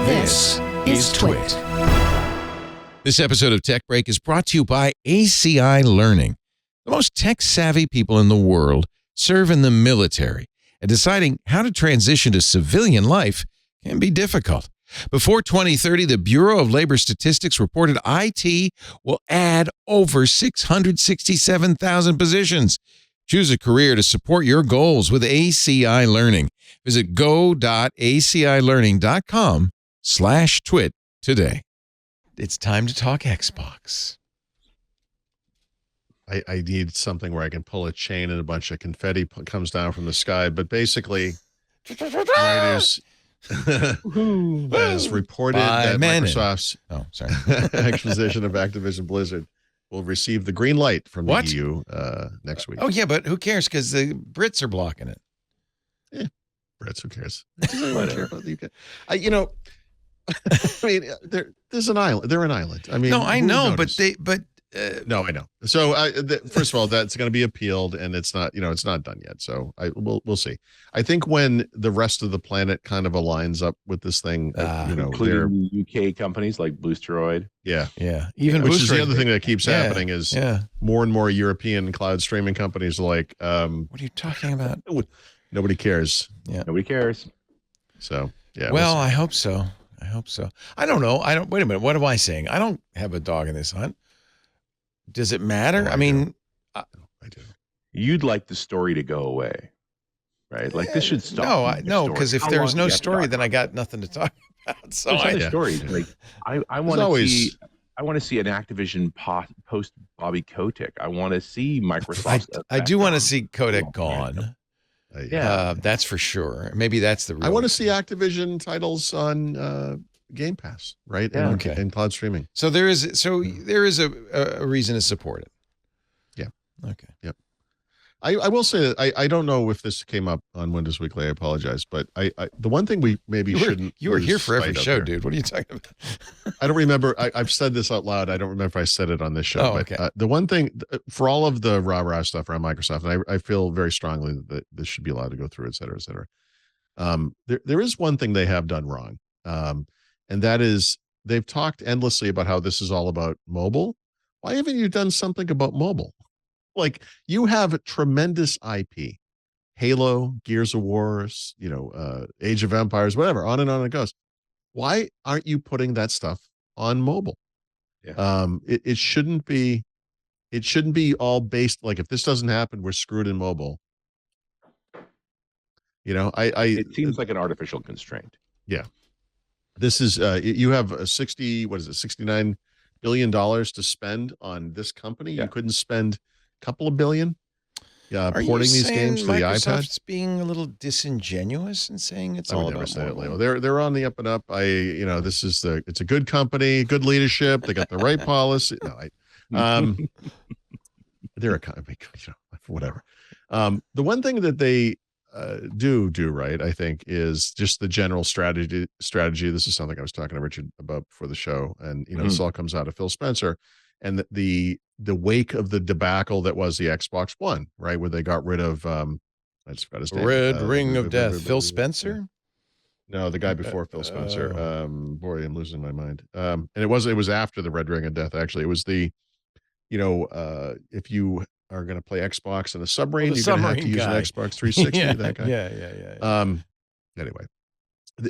This is TWiT. This episode of Tech Break is brought to you by ACI Learning. The most tech-savvy people in the world serve in the military, and deciding how to transition to civilian life can be difficult. Before 2030, the Bureau of Labor Statistics reported IT will add over 667,000 positions. Choose a career to support your goals with ACI Learning. Visit go.acilearning.com/twit today. It's time to talk Xbox. I need something where I can pull a chain and a bunch of confetti comes down from the sky. But basically, Reuters has reported that Microsoft's acquisition of Activision Blizzard will receive the green light from the EU next week. Oh, yeah, but who cares? Because the Brits are blocking it. Yeah, Brits, who cares? I care about the UK. I mean, there's an island. They're an island. I mean, no, I know, noticed? No, I know. So, first of all, that's going to be appealed, and it's not done yet. So, we'll see. I think when the rest of the planet kind of aligns up with this thing, including UK companies like Boosteroid. Yeah. Even which is the other thing that keeps happening is more and more European cloud streaming companies are like, what are you talking about? Nobody cares. Yeah, nobody cares. So, yeah. Well, I hope so. I don't know. Wait a minute. What am I saying? I don't have a dog in this hunt. Does it matter? I mean, I do. You'd like the story to go away, right? Like this should stop. No, because if there's no story, then I got nothing to talk about. So story. Like I want to see. I want to see an Activision post Bobby Kotick. I want to see Microsoft. I do want to see Kotick gone. That's for sure. Maybe that's the real. I want to see Activision titles on Game Pass, right? Yeah. And cloud streaming. So there is a reason to support it. Yeah. Okay. Yep. I will say that I don't know if this came up on Windows Weekly. I apologize, but the one thing we maybe shouldn't. You were here for every show, dude. What are you talking about? I don't remember. I've said this out loud. I don't remember if I said it on this show. Oh, but, okay. The one thing for all of the rah-rah stuff around Microsoft, and I feel very strongly that this should be allowed to go through, et cetera, et cetera. There is one thing they have done wrong. And that is they've talked endlessly about how this is all about mobile. Why haven't you done something about mobile? Like you have a tremendous IP, Halo, Gears of War, Age of Empires, whatever, on it goes. Why aren't you putting that stuff on mobile? Yeah. It shouldn't be all based like if this doesn't happen, we're screwed in mobile. It seems like an artificial constraint. Yeah. This is you have $69 billion to spend on this company. Yeah. You couldn't spend a couple of billion porting Are you these games to the iPad. Microsoft's being a little disingenuous in saying it's all about mobile. They're on the up and up. It's a good company, good leadership. They got the right policy. No, they're a company, whatever. The one thing that they do right, I think, is just the general strategy. This is something I was talking to Richard about before the show, and this all comes out of Phil Spencer, and the wake of the debacle that was the Xbox One, right, where they got rid of I just forgot his name. Red Ring of Death. Phil Spencer? No, the guy before Phil Spencer. Boy, I'm losing my mind. And it was after the Red Ring of Death. Actually, it was the, if you are going to play Xbox in a submarine, you're going to have to use an Xbox 360. That guy. Yeah. Anyway,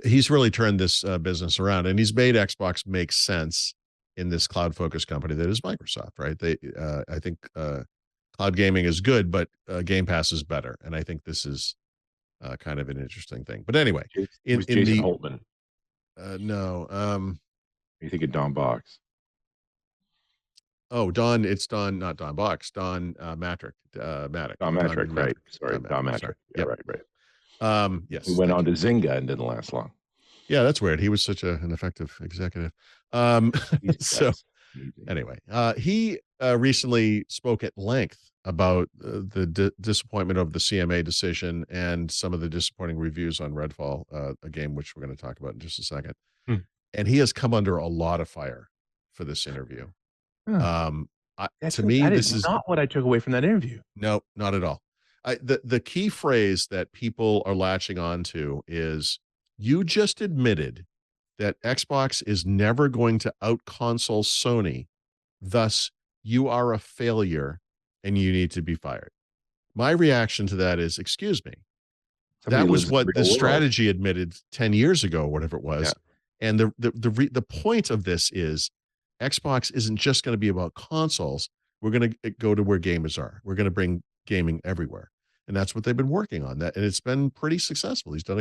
he's really turned this business around, and he's made Xbox make sense in this cloud-focused company that is Microsoft, right? I think cloud gaming is good, but Game Pass is better, and I think this is kind of an interesting thing. But anyway, in Jason Holtman. No. You think of Don Box? Oh, Don. It's Don, not Don Box. Don Matrick. Matic. Don Matrick, right? Sorry, Don Matrick. Yeah, right. Yes. He went on to Zynga and didn't last long. Yeah, that's weird. He was such an effective executive. So anyway, he recently spoke at length about the disappointment of the CMA decision and some of the disappointing reviews on Redfall, a game which we're going to talk about in just a second. And he has come under a lot of fire for this interview. To me, this is not what I took away from that interview. No, not at all. The key phrase that people are latching on to is, you just admitted that Xbox is never going to out-console Sony. Thus, you are a failure and you need to be fired. My reaction to that is, excuse me. Somebody That was lives in what the real world. strategy admitted 10 years ago, whatever it was. Yeah. And the point of this is Xbox isn't just going to be about consoles. We're going to go to where gamers are. We're going to bring gaming everywhere. And that's what they've been working on. That, and it's been pretty successful. He's done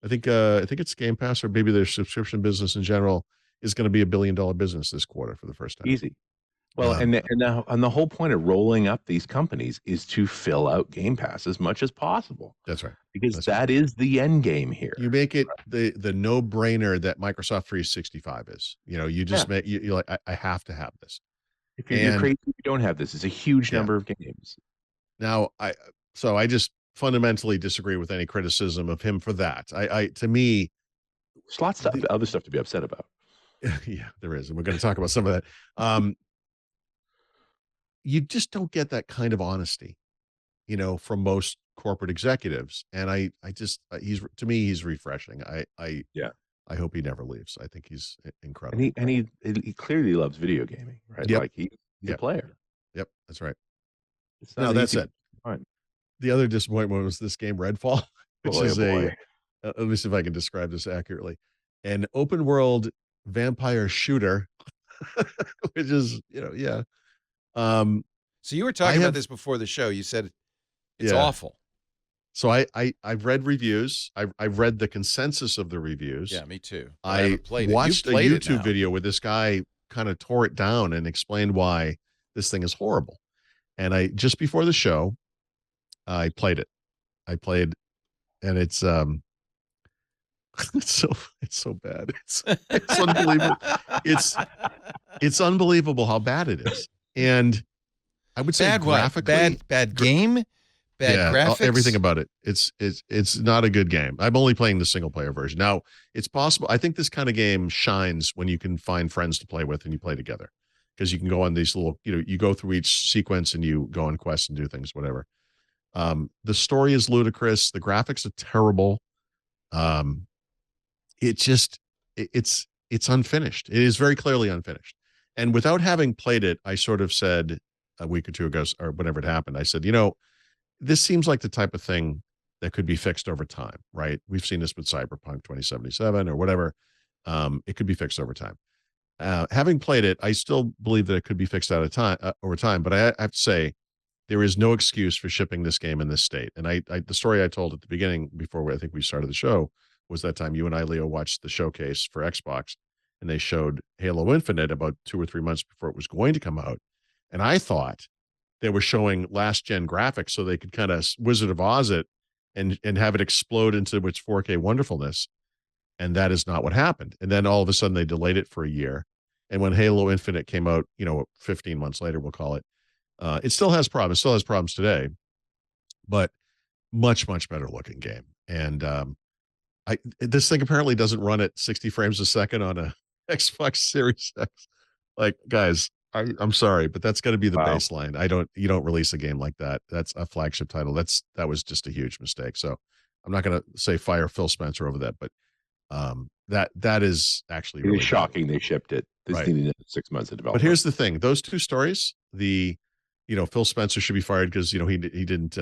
I think it's Game Pass, or maybe their subscription business in general is going to be $1 billion business this quarter for the first time. Easy. Well, and the whole point of rolling up these companies is to fill out Game Pass as much as possible. That's right. Because that is the end game here. You make it the no-brainer that Microsoft 365 is. You know, you just make you're like, I have to have this. If you're crazy, you don't have this. It's a huge number of games. Now, I just fundamentally disagree with any criticism of him for that. To me, there's lots of other stuff to be upset about. Yeah, there is, and we're going to talk about some of that. You just don't get that kind of honesty, you know, from most corporate executives. And I just, to me, he's refreshing. I hope he never leaves. I think he's incredible. And he clearly loves video gaming, right? Yep. Like he's a player. Yep, that's right. No, that's it. The other disappointment was this game, Redfall, which is let me see if I can describe this accurately. An open world vampire shooter, which is, so you were talking about this before the show. You said it's awful. So I've read reviews. I've read the consensus of the reviews. Yeah, me too. I watched a YouTube video where this guy kind of tore it down and explained why this thing is horrible. And just before the show, I played it. And it's it's so bad. It's unbelievable. It's unbelievable how bad it is. And I would say graphically, bad game, bad graphics, everything about it. It's not a good game. I'm only playing the single player version. Now, it's possible. I think this kind of game shines when you can find friends to play with and you play together, because you can go on these little, you go through each sequence and you go on quests and do things, whatever. The story is ludicrous. The graphics are terrible. It's unfinished. It is very clearly unfinished. And without having played it, I sort of said a week or two ago, or whenever it happened, I said, this seems like the type of thing that could be fixed over time, right? We've seen this with Cyberpunk 2077 or whatever. It could be fixed over time. Having played it, I still believe that it could be fixed over time. But I have to say, there is no excuse for shipping this game in this state. And the story I told at the beginning, before I think we started the show, was that time you and I, Leo, watched the showcase for Xbox, and they showed Halo Infinite about 2 or 3 months before it was going to come out. And I thought they were showing last gen graphics so they could kind of Wizard of Oz it and have it explode into its 4K wonderfulness. And that is not what happened. And then all of a sudden they delayed it for a year. And when Halo Infinite came out, 15 months later, we'll call it, it still has problems. It still has problems today, but much, much better looking game. And this thing apparently doesn't run at 60 frames a second on a Xbox Series X. Like, guys, I'm sorry, but that's got to be the baseline. You don't release a game like that. That's a flagship title. That was just a huge mistake. So I'm not going to say fire Phil Spencer over that, but that is actually really shocking. They shipped it. This needed 6 months of development. But here's the thing: those two stories, Phil Spencer should be fired because he didn't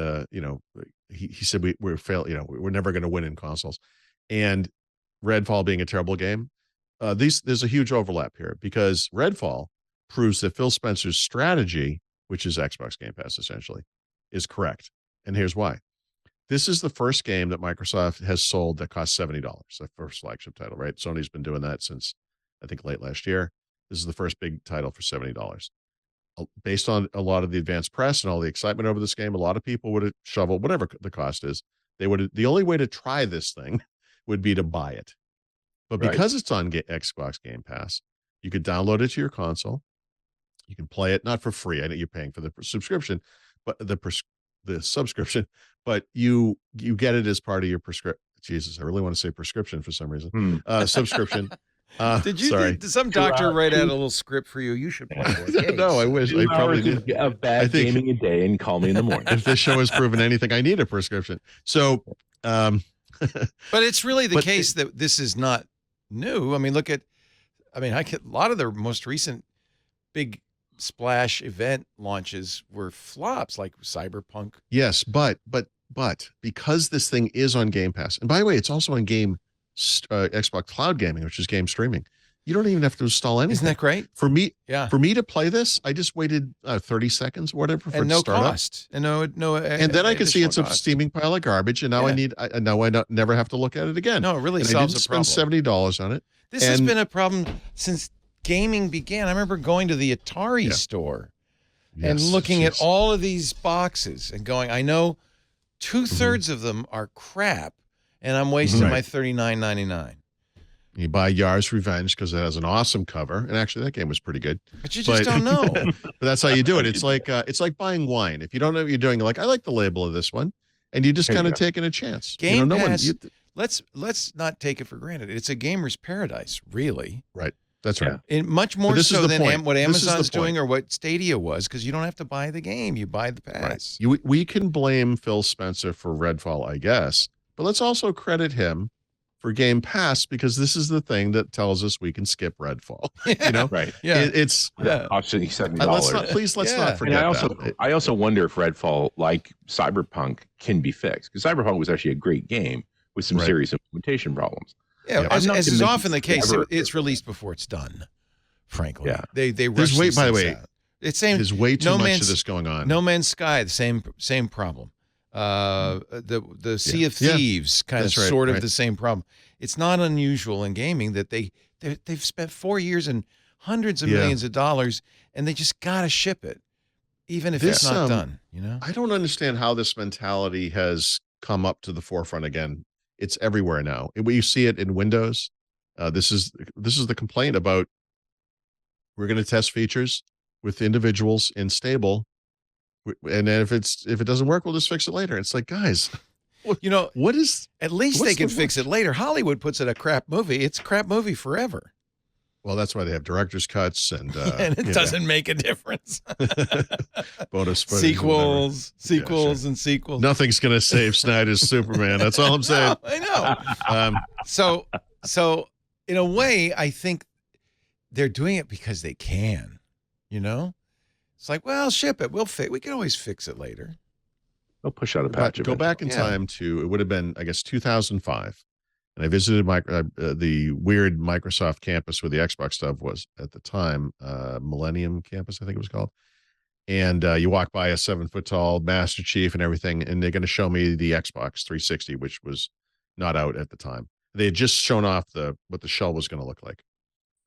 he said we're fail, we're never going to win in consoles, and Redfall being a terrible game. There's a huge overlap here because Redfall proves that Phil Spencer's strategy, which is Xbox Game Pass essentially, is correct. And here's why. This is the first game that Microsoft has sold that cost $70, the first flagship title, right? Sony's been doing that since, I think, late last year. This is the first big title for $70. Based on a lot of the advanced press and all the excitement over this game, a lot of people would have shoveled whatever the cost is. The only way to try this thing would be to buy it. But because it's on Xbox Game Pass, you could download it to your console. You can play it, not for free. I know you're paying for the subscription, but the subscription, but you get it as part of your prescription. Jesus, I really want to say prescription for some reason. Subscription. Did some doctor write out a little script for you? You should play more. No, I wish. I probably did. Of bad gaming a day and call me in the morning. If this show has proven anything, I need a prescription. So, but it's really the case that this is not new. I mean, look at, I mean, a lot of their most recent big splash event launches were flops, like Cyberpunk. Yes, but because this thing is on Game Pass, and by the way, it's also on Xbox Cloud Gaming, which is game streaming. You don't even have to install anything. Isn't that great? For me, yeah. For me to play this, I just waited 30 seconds, whatever, for it to start cost, up. and no, and then I can see it's a steaming pile of garbage, and now I never have to look at it again. No, it really and solves I didn't spend $70 on it. This has been a problem since gaming began. I remember going to the Atari store and looking at all of these boxes and going, I know 2/3 of them are crap, and I'm wasting my $39.99. You buy Yar's Revenge because it has an awesome cover, and actually that game was pretty good. But you just don't know. But that's how you do it. It's like buying wine. If you don't know what you're doing, you're like, I like the label of this one, and you just kind of taking a chance. Game Pass. Let's not take it for granted. It's a gamer's paradise, really. Right. That's right. And much more so than what Amazon's doing or what Stadia was, because you don't have to buy the game; you buy the pass. Right. We can blame Phil Spencer for Redfall, I guess, but let's also credit him for Game Pass, because this is the thing that tells us we can skip Redfall. You know, right? Yeah, it's option $70. Let's not forget that. I also wonder if Redfall, like Cyberpunk, can be fixed, because Cyberpunk was actually a great game with some serious implementation problems. Yeah, as is often the case, it's released before it's done. Frankly, they rush. By the way, it's same. There's way too much of this going on. No Man's Sky, the same problem. The Sea of Thieves, kind of sort of the same problem. It's not unusual in gaming that they've spent 4 years and hundreds of millions of dollars, and they just gotta ship it, even if it's not done. You know, I don't understand how this mentality has come up to the forefront again. It's everywhere now. You see it in Windows. This is the complaint about, we're going to test features with individuals in stable, and then if it doesn't work, we'll just fix it later. It's like, guys, what is? At least they can fix it later. Hollywood puts it a crap movie. It's a crap movie forever. Well, that's why they have director's cuts, and and it doesn't make a difference. Bonus sequels, and sequels. Nothing's going to save Snyder's Superman. That's all I'm saying. No, I know. So in a way, I think they're doing it because they can. You know, it's like, well, ship it. We can always fix it later. They'll push out a patch. Go back in time to, it would have been, I guess, 2005. And I visited the weird Microsoft campus where the Xbox stuff was at the time, Millennium Campus, I think it was called. And you walk by a 7-foot-tall Master Chief and everything, and they're going to show me the Xbox 360, which was not out at the time. They had just shown off what the shell was going to look like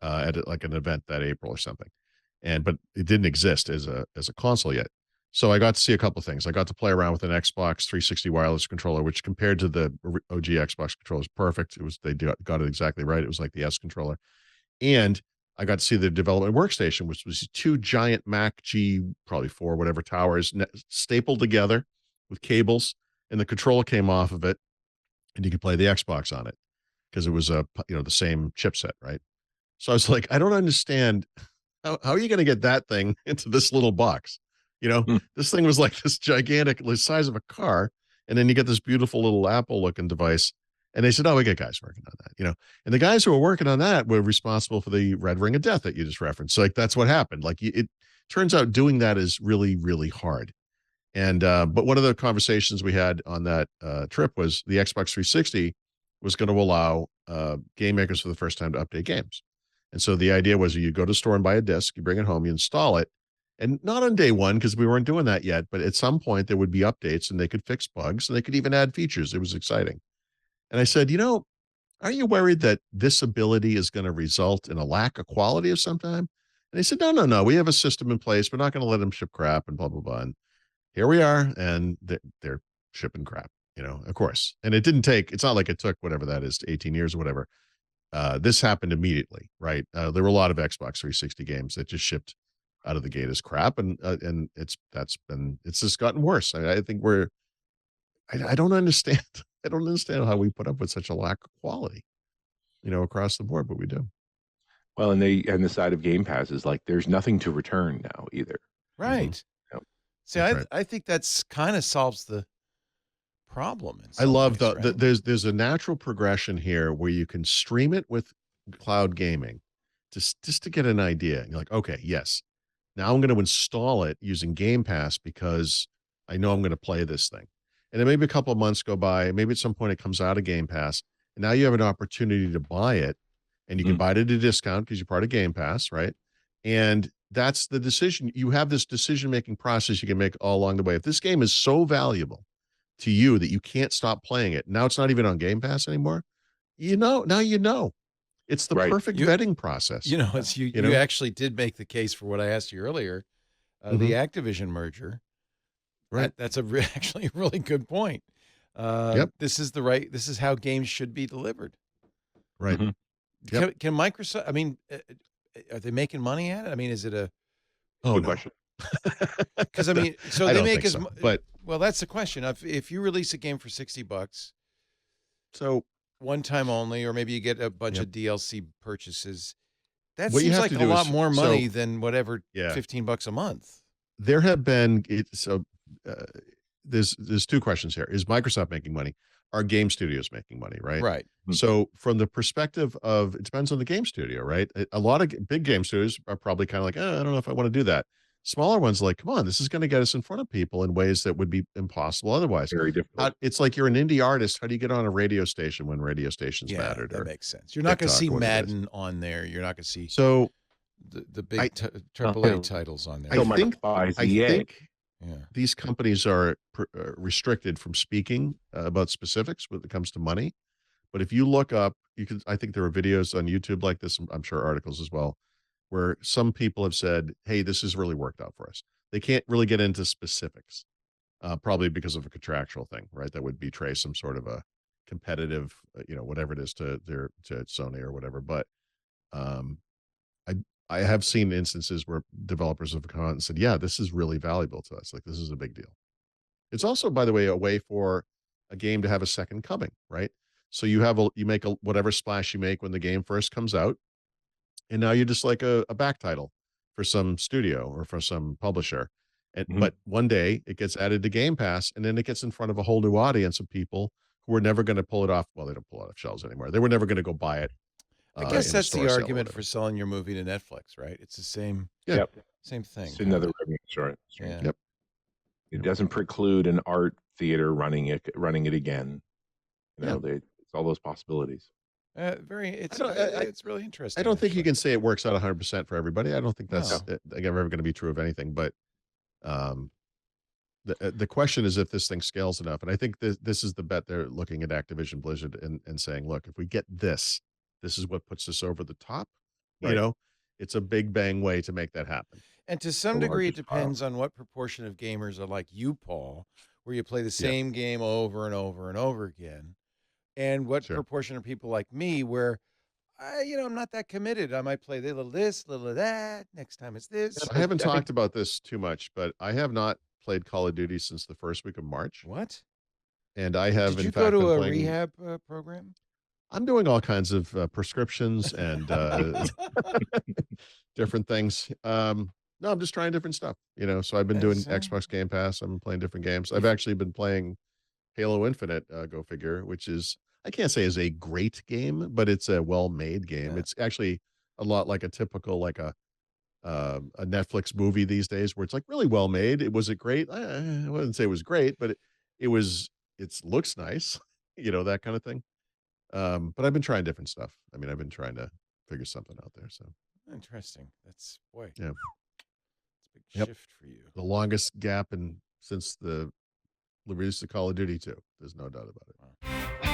at like an event that April or something, but it didn't exist as a console yet. So I got to see a couple of things. I got to play around with an Xbox 360 wireless controller, which compared to the OG Xbox controller is perfect. They got it exactly right. It was like the S controller. And I got to see the development workstation, which was 2 giant Mac G, probably 4, whatever, towers stapled together with cables, and the controller came off of it, and you could play the Xbox on it because it was the same chipset, right? So I was like, I don't understand. How are you going to get that thing into this little box? This thing was like this gigantic, the size of a car. And then you get this beautiful little Apple looking device. And they said, we got guys working on that, and the guys who were working on that were responsible for the Red Ring of Death that you just referenced. So that's what happened. Like, it turns out doing that is really, really hard. And, but one of the conversations we had on that trip was the Xbox 360 was going to allow game makers for the first time to update games. And so the idea was, you go to the store and buy a disc, you bring it home, you install it. And not on day one, because we weren't doing that yet, but at some point there would be updates and they could fix bugs and they could even add features. It was exciting. And I said, aren't you worried that this ability is going to result in a lack of quality of some time? And they said, no. We have a system in place. We're not going to let them ship crap and blah, blah, blah. And here we are. And they're shipping crap, of course. And it's not like it took whatever that is, 18 years or whatever. This happened immediately, right? There were a lot of Xbox 360 games that just shipped out of the gate as crap, and it's just gotten worse. I think I don't understand. I don't understand how we put up with such a lack of quality, across the board, but we do. Well, and the side of Game Pass is like, there's nothing to return now either. Right. Mm-hmm. Yep. See, I think that's kind of solves the problem. I love there's a natural progression here where you can stream it with cloud gaming, just to get an idea. And you're like, okay, yes, now I'm going to install it using Game Pass because I know I'm going to play this thing. And then maybe a couple of months go by, maybe at some point it comes out of Game Pass, and now you have an opportunity to buy it, and you can buy it at a discount because you're part of Game Pass, right? And that's the decision. You have this decision-making process you can make all along the way. If this game is so valuable to you that you can't stop playing it, now it's not even on Game Pass anymore, now you know. It's the perfect vetting process. You actually did make the case for what I asked you earlier, the Activision merger. Right. That's actually a really good point. This is how games should be delivered. Right. Can Microsoft, I mean, are they making money at it? I mean, is it a good question? Because I mean, so I they don't make think as so, but well, that's the question. If you release a game for $60, so one time only, or maybe you get a bunch of DLC purchases, that what you seems have like to a do lot is- more so- money than whatever Yeah. $15 a month. there have been there's two questions here. Is Microsoft making money? Are game studios making money? Right. Right. So from the perspective of, it depends on the game studio, right? A lot of big game studios are probably kind of like, I don't know if I want to do that. Smaller ones like, come on, this is going to get us in front of people in ways that would be impossible otherwise. Very difficult. It's like you're an indie artist. How do you get on a radio station when radio stations mattered? That Or makes sense. You're not going to TikTok see or whatever it is. Madden on there. You're not going to see So the big AAA titles on there. I think Yeah. these companies are restricted from speaking about specifics when it comes to money. But if you look up, I think there are videos on YouTube like this, I'm sure articles as well, where some people have said, hey, this has really worked out for us. They can't really get into specifics, probably because of a contractual thing, right? That would betray some sort of a competitive, whatever it is to Sony or whatever. But I have seen instances where developers have come out and said, yeah, this is really valuable to us. Like, this is a big deal. It's also, by the way, a way for a game to have a second coming, right? So you make whatever splash you make when the game first comes out, and now you're just like a back title for some studio or for some publisher. But one day it gets added to Game Pass, and then it gets in front of a whole new audience of people who are never going to pull it off. Well, they don't pull it off shelves anymore. They were never going to go buy it. I guess that's the argument for selling your movie to Netflix, right? It's the same. Yeah. Same thing. It's another revenue stream. Yeah. Yep. It doesn't preclude an art theater running it again. It's all those possibilities. It's really interesting. I don't think you can say it works out 100% for everybody. I don't think that's ever going to be true of anything. But the question is if this thing scales enough. And I think this is the bet. They're looking at Activision Blizzard and saying, look, if we get this is what puts us over the top. Right. It's a big bang way to make that happen. And to some degree, it depends on what proportion of gamers are like you, Paul, where you play the same game over and over and over again. And what proportion of people like me where, I'm not that committed. I might play a little this, a little of that. Next time it's this. I haven't talked about this too much, but I have not played Call of Duty since the first week of March. What? And I have, Did you go to a rehab program? I'm doing all kinds of prescriptions and different things. No, I'm just trying different stuff, so I've been doing Xbox Game Pass. I'm playing different games. I've actually been playing Halo Infinite, go figure, which is, I can't say is a great game, but it's a well-made game. Yeah. It's actually a lot like a typical, like a Netflix movie these days where it's like really well-made. Was it great? I wouldn't say it was great, but it looks nice, that kind of thing. But I've been trying different stuff. I mean, I've been trying to figure something out there. So interesting. That's it's a big shift for you. The longest gap since the release of Call of Duty 2. There's no doubt about it. Wow.